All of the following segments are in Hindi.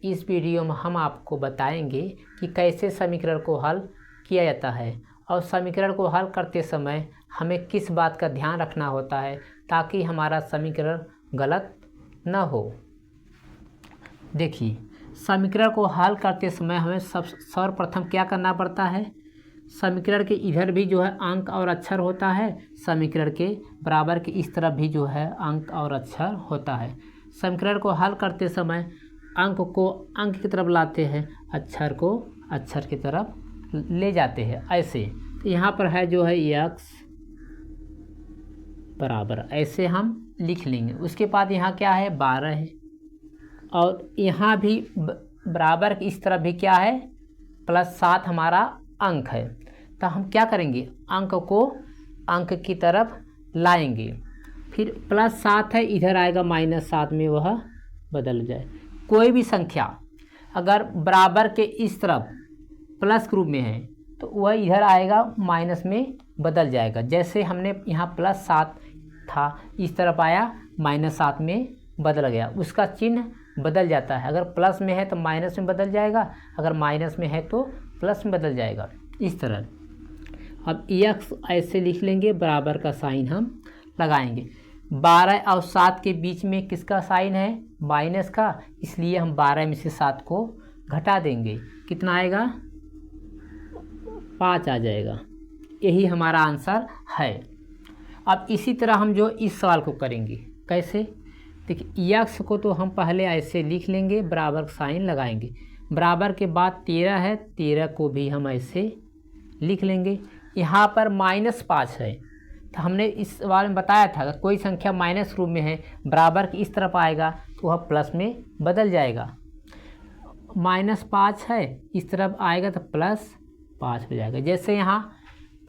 इस वीडियो में हम आपको बताएंगे कि कैसे समीकरण को हल किया जाता है और समीकरण को हल करते समय हमें किस बात का ध्यान रखना होता है ताकि हमारा समीकरण गलत न हो। देखिए, समीकरण को हल करते समय हमें सर्वप्रथम क्या करना पड़ता है, समीकरण के इधर भी जो है अंक और अक्षर होता है, समीकरण के बराबर के इस तरफ भी जो है अंक और अक्षर होता है। समीकरण को हल करते समय अंक को अंक की तरफ लाते हैं, अक्षर को अक्षर की तरफ ले जाते हैं। ऐसे तो यहाँ पर है जो है x बराबर, ऐसे हम लिख लेंगे। उसके बाद यहाँ क्या है 12 है और यहाँ भी बराबर की इस तरफ भी क्या है +7 हमारा अंक है। तो हम क्या करेंगे, अंक को अंक की तरफ लाएंगे, फिर +7 है इधर आएगा -7 में वह बदल जाए। कोई भी संख्या अगर बराबर के इस तरफ प्लस के रूप में है तो वह इधर आएगा माइनस में बदल जाएगा। जैसे हमने यहाँ +7 था, इस तरफ आया -7 में बदल गया, उसका चिन्ह बदल जाता है। अगर प्लस में है तो माइनस में बदल जाएगा, अगर माइनस में है तो प्लस में बदल जाएगा, इस तरह। अब x ऐसे लिख लेंगे, बराबर का साइन हम लगाएंगे। 12 और 7 के बीच में किसका साइन है, माइनस का, इसलिए हम 12 में से 7 को घटा देंगे। कितना आएगा, 5 आ जाएगा। यही हमारा आंसर है। अब इसी तरह हम जो इस सवाल को करेंगे, कैसे, देखिए x को तो हम पहले ऐसे लिख लेंगे, बराबर साइन लगाएंगे। बराबर के बाद 13 है, 13 को भी हम ऐसे लिख लेंगे। यहाँ पर -5 है, तो हमने इस सवाल में बताया था अगर कोई संख्या माइनस रूप में है, बराबर की इस तरफ आएगा तो वह प्लस में बदल जाएगा। -5 है, इस तरफ आएगा तो +5 हो जाएगा। जैसे यहाँ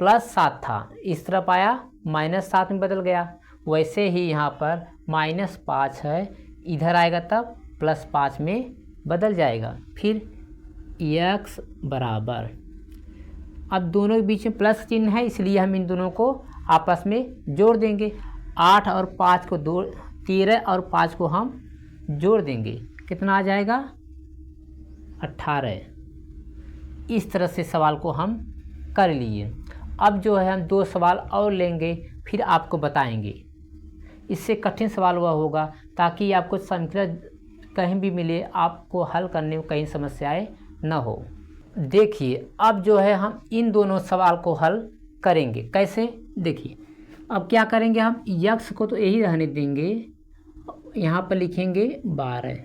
+7 था, इस तरफ आया -7 में बदल गया, वैसे ही यहाँ पर -5 है, इधर आएगा तब +5 में बदल जाएगा। फिर x बराबर, अब दोनों के बीच में प्लस चिन्ह है इसलिए हम इन दोनों को आपस में जोड़ देंगे। 8 और 5 को 13 और 5 को हम जोड़ देंगे, कितना आ जाएगा 18। इस तरह से सवाल को हम कर लिए। अब जो है हम 2 सवाल और लेंगे, फिर आपको बताएंगे। इससे कठिन सवाल हुआ होगा ताकि आपको समीकरण कहीं भी मिले आपको हल करने में कहीं समस्याएं न हो। देखिए, अब जो है हम इन दोनों सवाल को हल करेंगे। कैसे, देखिए अब क्या करेंगे, हम x को तो यही रहने देंगे, यहाँ पर लिखेंगे 12।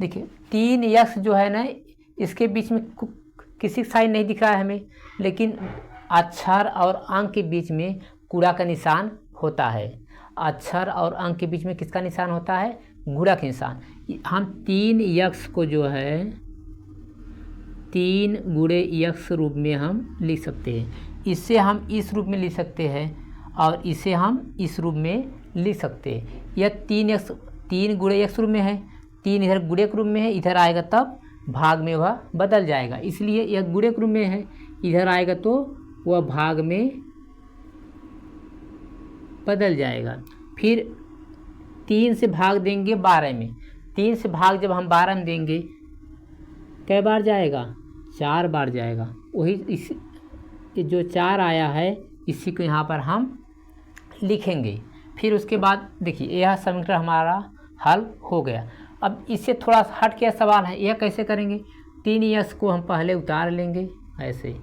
देखिए 3x जो है ना, इसके बीच में किसी साइन नहीं दिख रहा है हमें, लेकिन अक्षर और अंक के बीच में गुणा का निशान होता है। अक्षर और अंक के बीच में किसका निशान होता है, गुणा का निशान। हम 3x को जो है 3 × x रूप में हम लिख सकते हैं। इसे हम इस रूप में लिख सकते हैं और इसे हम इस रूप में लिख सकते हैं। यह 3 × x रूप में है, 3 इधर गुणे के रूप में है, इधर आएगा तब भाग में वह बदल जाएगा, इसलिए यह गुणे के रूप में है, इधर आएगा तो वह भाग में बदल जाएगा। फिर 3 से भाग देंगे 12 में, 3 से भाग जब हम 12 में देंगे कै बार जाएगा, 4 बार जाएगा। वही इस जो 4 आया है इसी को यहाँ पर हम लिखेंगे। फिर उसके बाद देखिए यह समीकरण हमारा हल हो गया। अब इससे थोड़ा हट के सवाल है, यह कैसे करेंगे, 3x को हम पहले उतार लेंगे ऐसे,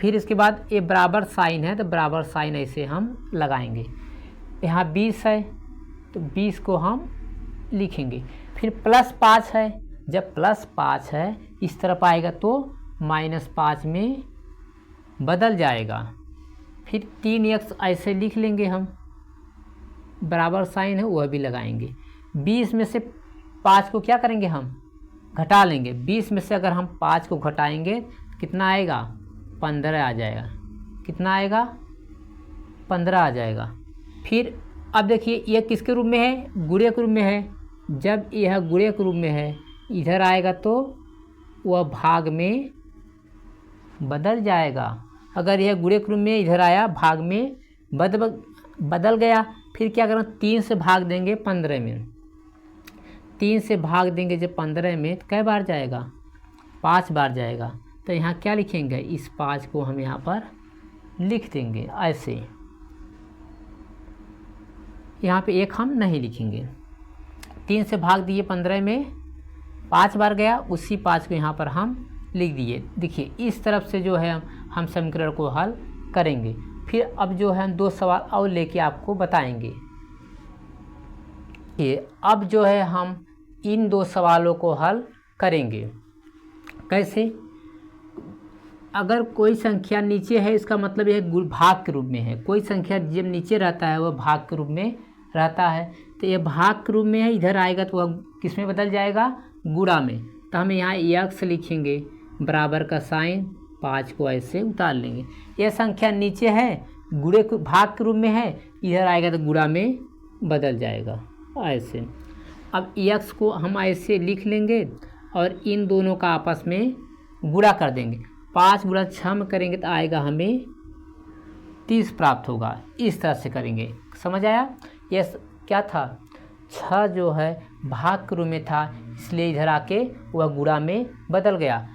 फिर इसके बाद ये बराबर साइन है तो बराबर साइन ऐसे हम लगाएंगे। यहाँ 20 है तो 20 को हम लिखेंगे। फिर +5 है, जब +5 है इस तरफ आएगा तो -5 में बदल जाएगा। फिर 3x ऐसे लिख लेंगे हम, बराबर साइन है वह भी लगाएंगे। 20 में से 5 को क्या करेंगे, हम घटा लेंगे। 20 में से अगर हम 5 को घटाएंगे तो कितना आएगा, 15 आ जाएगा। कितना आएगा, 15 आ जाएगा। फिर अब देखिए यह किसके रूप में है, गुणे के रूप में है। जब यह गुणे के रूप में है इधर आएगा तो वह भाग में बदल जाएगा। अगर यह गुणे के रूप में इधर आया भाग में बदल गया, फिर क्या करें, 3 से भाग देंगे 15 में। 3 से भाग देंगे जब 15 में तो कै बार जाएगा, 5 बार जाएगा। तो यहाँ क्या लिखेंगे, इस 5 को हम यहाँ पर लिख देंगे ऐसे। यहाँ पे 1 हम नहीं लिखेंगे। 3 से भाग दिए 15 में 5 बार गया, उसी 5 को यहाँ पर हम लिख दिए। देखिए इस तरफ से जो है हम समीकरण को हल करेंगे। फिर अब जो है हम 2 सवाल और लेके आपको बताएंगे। ये अब जो है हम इन 2 सवालों को हल करेंगे। कैसे, अगर कोई संख्या नीचे है इसका मतलब यह भाग के रूप में है। कोई संख्या जब नीचे रहता है वह भाग के रूप में रहता है, तो यह भाग के रूप में है, इधर आएगा तो वह किस में बदल जाएगा, गुणा में। तो हम यहाँ x लिखेंगे, बराबर का साइन 5 को ऐसे उतार लेंगे। यह संख्या नीचे है, गुणे भाग के रूप में है, इधर आएगा तो गुणा में बदल जाएगा ऐसे। अब x को हम ऐसे लिख लेंगे और इन दोनों का आपस में गुणा कर देंगे। 5 गुणा 6 में करेंगे तो आएगा हमें 30 प्राप्त होगा। इस तरह से करेंगे, समझ आया। यह क्या था, 6 जो है भाग के रूप में था, इसलिए इधर आके वह गुणा में बदल गया।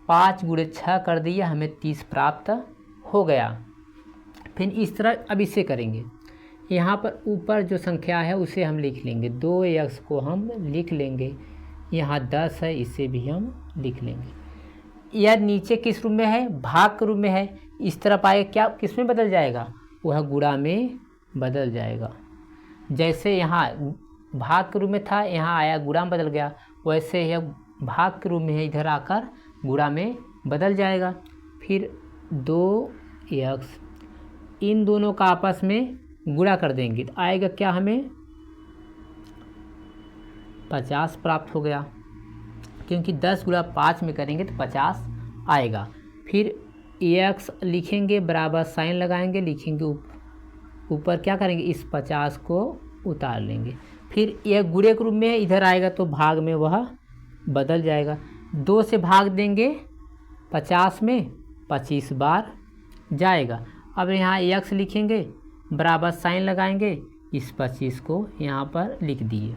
5 गुणे 6 कर दिया, हमें 30 प्राप्त हो गया। फिर इस तरह अब इसे करेंगे। यहाँ पर ऊपर जो संख्या है उसे हम लिख लेंगे, 2x को हम लिख लेंगे। यहाँ 10 है, इसे भी हम लिख लेंगे। यह नीचे किस रूप में है, भाग के रूप में है, इस तरफ आएगा क्या, किस में बदल जाएगा, वह गुणा में बदल जाएगा। जैसे यहाँ भाग के रूप में था, यहाँ आया गुणा में बदल गया, वैसे यह भाग के रूप में है, इधर आकर गुणा में बदल जाएगा। फिर 2x इन दोनों का आपस में गुणा कर देंगे तो आएगा क्या, हमें 50 प्राप्त हो गया, क्योंकि 10 गुणा 5 में करेंगे तो 50 आएगा। फिर x लिखेंगे, बराबर साइन लगाएंगे, लिखेंगे ऊपर क्या करेंगे, इस 50 को उतार लेंगे। फिर यह गुणे के रूप में इधर आएगा तो भाग में वह बदल जाएगा। 2 से भाग देंगे 50 में, 25 बार जाएगा। अब यहाँ x लिखेंगे, बराबर साइन लगाएंगे, इस 25 को यहाँ पर लिख दिए।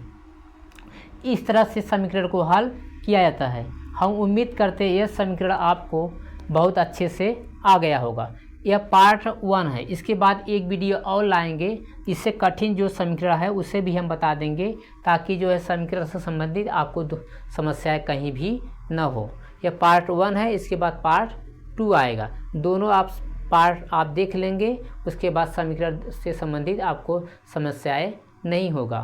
इस तरह से समीकरण को हल किया जाता है। हम उम्मीद करते हैं यह समीकरण आपको बहुत अच्छे से आ गया होगा। यह पार्ट 1 है। इसके बाद एक वीडियो और लाएंगे, इससे कठिन जो समीकरण है उसे भी हम बता देंगे, ताकि जो है समीकरण से संबंधित आपको समस्याएं कहीं भी न हो। यह पार्ट 1 है, इसके बाद पार्ट 2 आएगा। दोनों पार्ट आप देख लेंगे, उसके बाद समीकरण से संबंधित आपको समस्याएं नहीं होगा।